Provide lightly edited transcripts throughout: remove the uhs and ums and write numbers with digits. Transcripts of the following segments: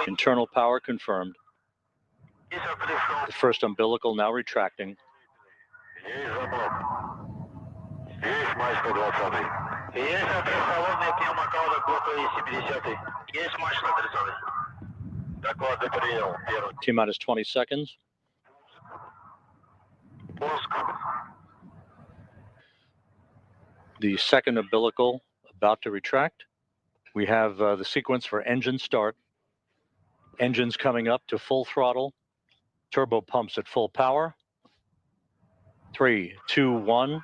Internal power confirmed. The first umbilical now retracting. T-minus 20 seconds. The second umbilical about to retract. We have the sequence for engine start. Engines coming up to full throttle. Turbo pumps at full power. 3, 2, 1,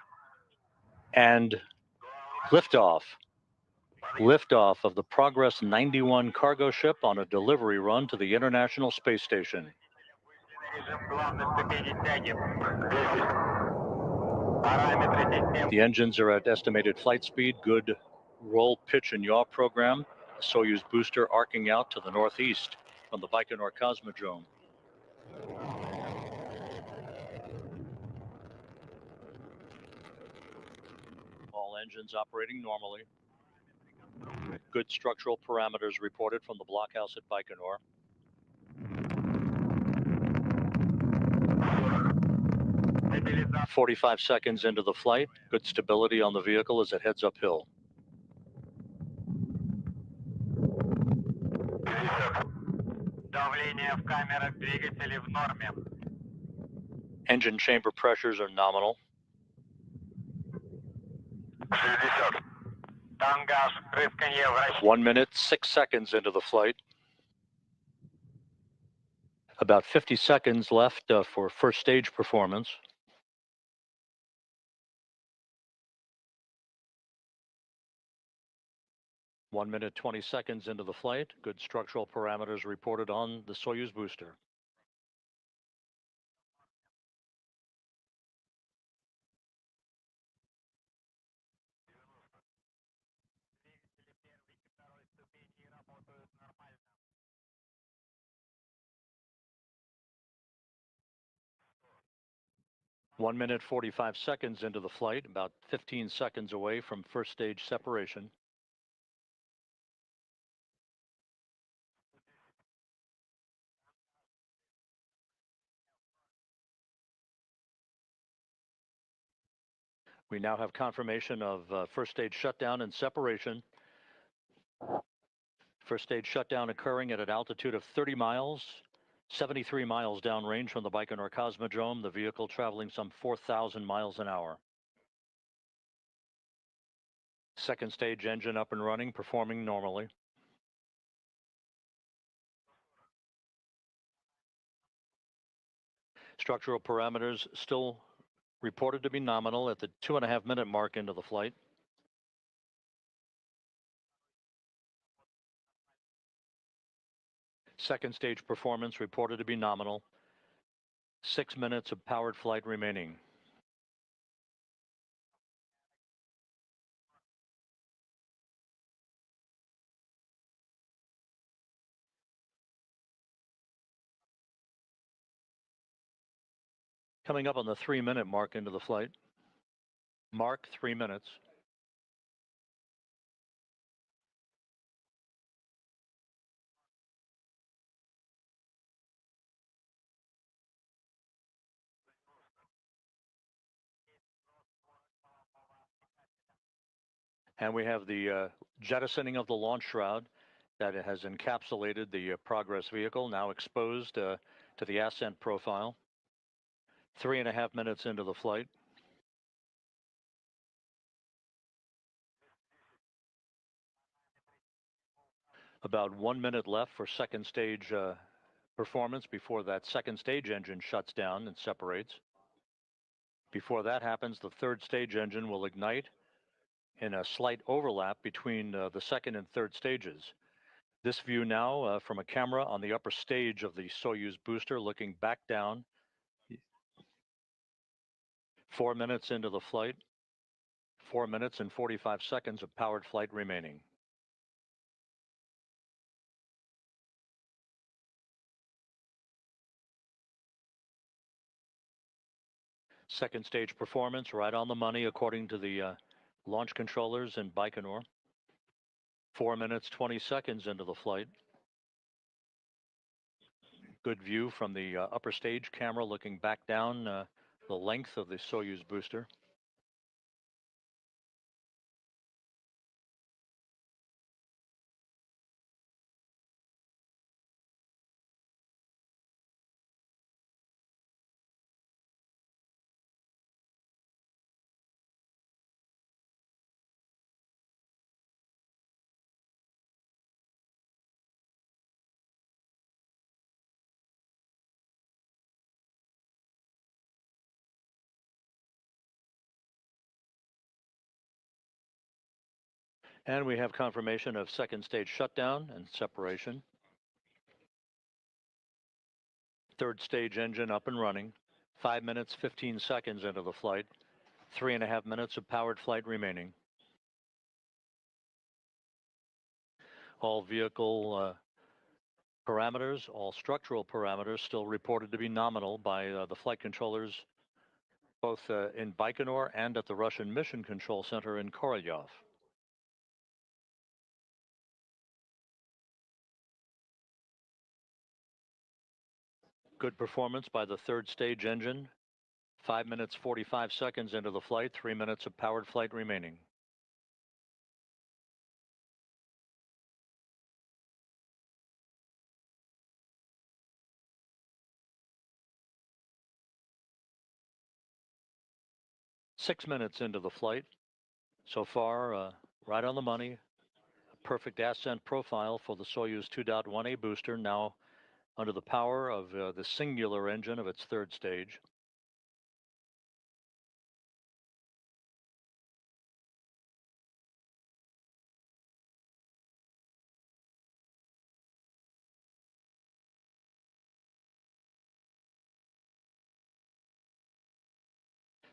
and liftoff. Liftoff of the Progress 91 cargo ship on a delivery run to the International Space Station. The engines are at estimated flight speed, good roll, pitch, and yaw program. The Soyuz booster arcing out to the northeast from the Baikonur Cosmodrome. All engines operating normally. Good structural parameters reported from the blockhouse at Baikonur. About 45 seconds into the flight. Good stability on the vehicle as it heads uphill. Engine chamber pressures are nominal. 1 minute, 6 seconds into the flight. About 50 seconds left for first stage performance. One minute, 20 seconds into the flight. Good structural parameters reported on the Soyuz booster. One minute, 45 seconds into the flight, about 15 seconds away from first stage separation. We now have confirmation of first stage shutdown and separation. First stage shutdown occurring at an altitude of 30 miles, 73 miles downrange from the Baikonur Cosmodrome, the vehicle traveling some 4,000 miles an hour. Second stage engine up and running, performing normally. Structural parameters still reported to be nominal at the 2.5 minute mark into the flight. Second stage performance reported to be nominal. 6 minutes of powered flight remaining. Coming up on the 3 minute mark into the flight. Mark 3 minutes. And we have the jettisoning of the launch shroud that has encapsulated the Progress vehicle, now exposed to the ascent profile. 3.5 minutes into the flight. About 1 minute left for second stage performance before that second stage engine shuts down and separates. Before that happens, the third stage engine will ignite in a slight overlap between the second and third stages. This view now from a camera on the upper stage of the Soyuz booster looking back down. 4 minutes into the flight. 4 minutes and 45 seconds of powered flight remaining. Second stage performance right on the money according to the launch controllers in Baikonur. 4 minutes, 20 seconds into the flight. Good view from the upper stage camera looking back down the length of the Soyuz booster. And we have confirmation of second stage shutdown and separation. Third stage engine up and running. 5 minutes, 15 seconds into the flight. 3.5 minutes of powered flight remaining. All vehicle parameters, all structural parameters still reported to be nominal by the flight controllers, both in Baikonur and at the Russian Mission Control Center in Korolyov. Good performance by the third stage engine. 5 minutes, 45 seconds into the flight, 3 minutes of powered flight remaining. Six minutes into the flight. So far, right on the money. Perfect ascent profile for the Soyuz 2.1A booster, now under the power of the singular engine of its third stage.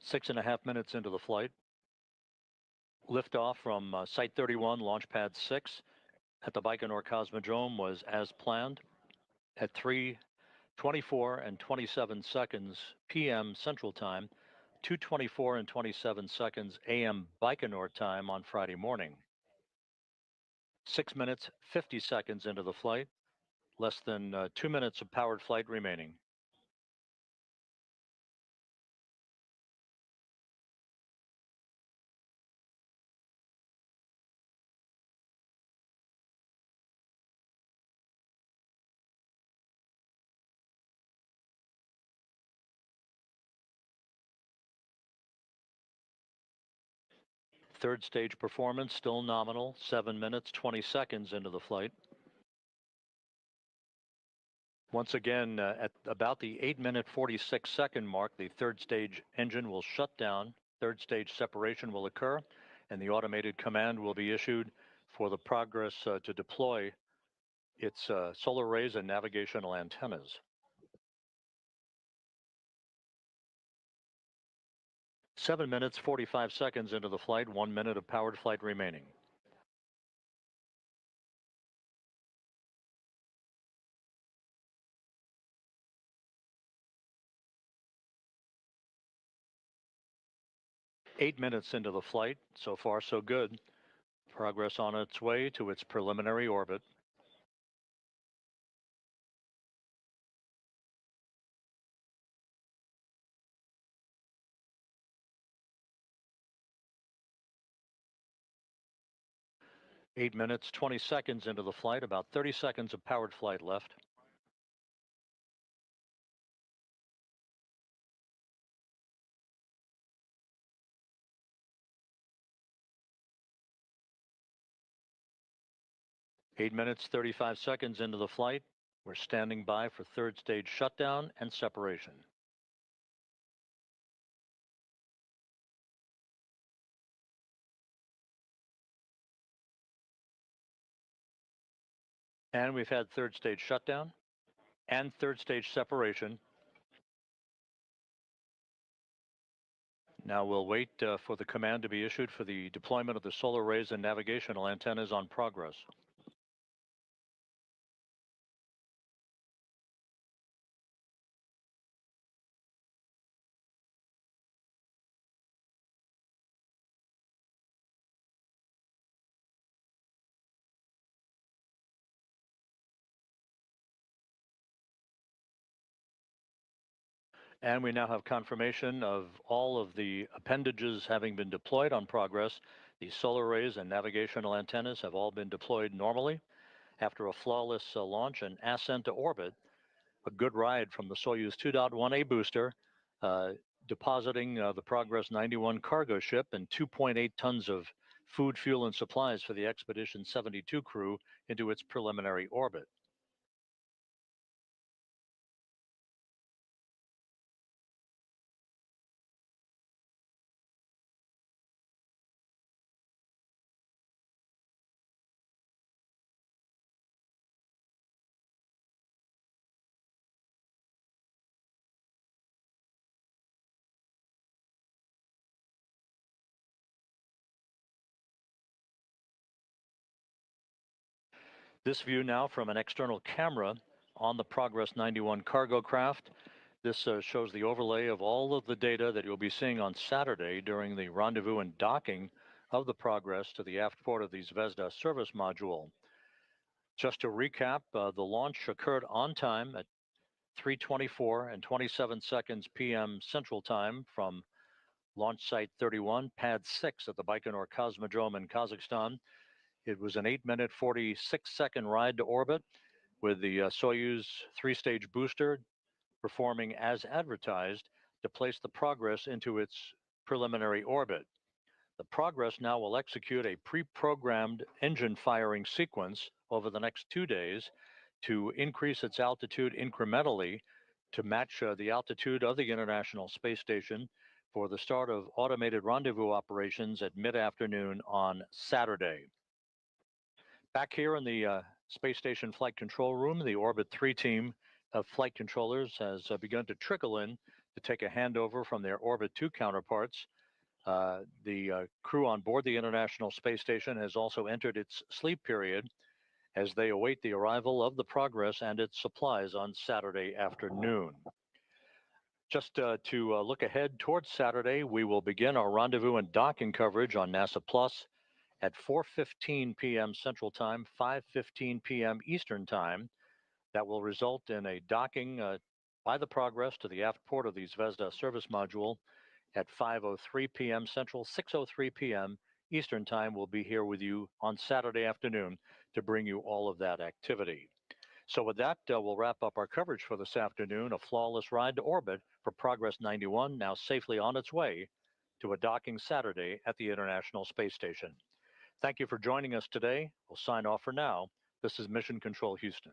Six and a half minutes into the flight. Liftoff from Site 31, Launch Pad 6 at the Baikonur Cosmodrome was as planned at 3:24 and 27 seconds p.m. Central Time, 2:24 and 27 seconds a.m. Baikonur time on Friday morning. 6 minutes, 50 seconds into the flight, less than 2 minutes of powered flight remaining. Third stage performance still nominal, 7 minutes, 20 seconds into the flight. Once again, at about the 8-minute 46-second mark, the third stage engine will shut down, third stage separation will occur, and the automated command will be issued for the Progress to deploy its solar arrays and navigational antennas. 7 minutes, 45 seconds into the flight, 1 minute of powered flight remaining. Eight minutes into the flight, so far so good. Progress on its way to its preliminary orbit. Eight minutes, 20 seconds into the flight, about 30 seconds of powered flight left. 8 minutes, 35 seconds into the flight. We're standing by for third stage shutdown and separation. And we've had third stage shutdown and third stage separation. Now we'll wait for the command to be issued for the deployment of the solar arrays and navigational antennas on Progress. And we now have confirmation of all of the appendages having been deployed on Progress. The solar arrays and navigational antennas have all been deployed normally after a flawless launch and ascent to orbit. A good ride from the Soyuz 2.1A booster, depositing the Progress 91 cargo ship and 2.8 tons of food, fuel, and supplies for the Expedition 72 crew into its preliminary orbit. This view now from an external camera on the Progress 91 cargo craft. This shows the overlay of all of the data that you'll be seeing on Saturday during the rendezvous and docking of the Progress to the aft port of the Zvezda service module. Just to recap, the launch occurred on time at 3:24 and 27 seconds p.m. Central Time from launch site 31, pad 6 at the Baikonur Cosmodrome in Kazakhstan. It was an 8-minute, 46-second ride to orbit with the Soyuz 3-stage booster performing as advertised to place the Progress into its preliminary orbit. The Progress now will execute a pre-programmed engine firing sequence over the next 2 days to increase its altitude incrementally to match the altitude of the International Space Station for the start of automated rendezvous operations at mid-afternoon on Saturday. Back here in the Space Station Flight Control Room, the Orbit 3 team of flight controllers has begun to trickle in to take a handover from their Orbit 2 counterparts. The crew on board the International Space Station has also entered its sleep period as they await the arrival of the Progress and its supplies on Saturday afternoon. Just to look ahead towards Saturday, we will begin our rendezvous and docking coverage on NASA Plus at 4:15 p.m. Central Time, 5:15 p.m. Eastern Time. That will result in a docking by the Progress to the aft port of the Zvezda service module at 5:03 p.m. Central, 6:03 p.m. Eastern Time. We'll be here with you on Saturday afternoon to bring you all of that activity. So with that, we'll wrap up our coverage for this afternoon. A flawless ride to orbit for Progress 91, now safely on its way to a docking Saturday at the International Space Station. Thank you for joining us today. We'll sign off for now. This is Mission Control Houston.